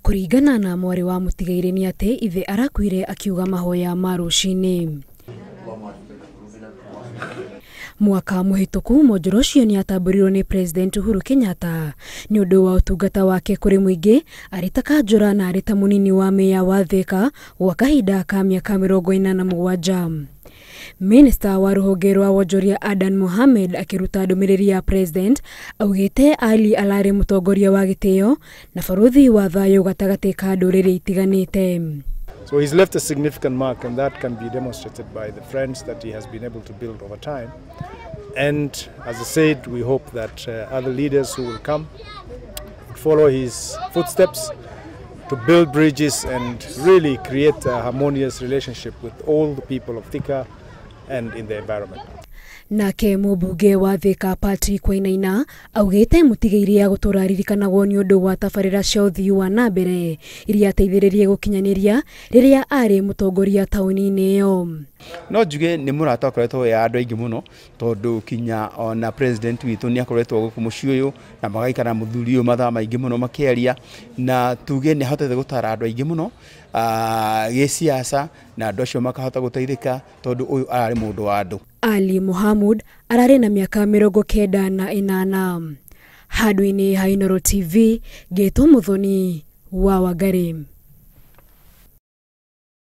Kuringana na mwari wa Mutigaire ni ati ithe arakuire akiuga mahoya ma rucini. Mwaka muhituku Monjoro ucio ni atamburirwo ni President Uhuru Kenyatta ni undu wa utungata wake kuri muingi arita Kanjura na arita munini wa meya wa Thika gwa kahinda ka miaka 47. Minister wa ruhonge rwa wonjoria Adan Mohamed akiruta ndumiriri ya President augite Ali alari mutongoria wa gitio na baruthi wa thayo gatagati ka nduriri itiganite. So he's left a significant mark, and that can be demonstrated by the friends that he has been able to build over time. And as I said, we hope that other leaders who will come follow his footsteps to build bridges and really create a harmonious relationship with all the people of Thika and in the environment. Nake mubunge wa Thika Patrick Wainaina augite Mutigaire ya gutura ririkanagwo ni undu wa tabarira cia uthii wa nambere iria ateithiririe gukinyaniria riria ari mutongoria tauni-ini iyo. No njuge ni murata akoretwo ya andu aingi muno tondu kinya ona president witu ni akoretwo guku muci uyu na magaikara muthuri uyu mathaa maingi muno makiaria na tuge ni hotete gutara andu aingi muno gisiasa na andu acio makahota guteithika tondu uyu arari mundu wa andu. Ali Mohamud arari na miaka 98. Handũ-inĩ ha Inooro TV, Getwo Muthoni wa Wangari.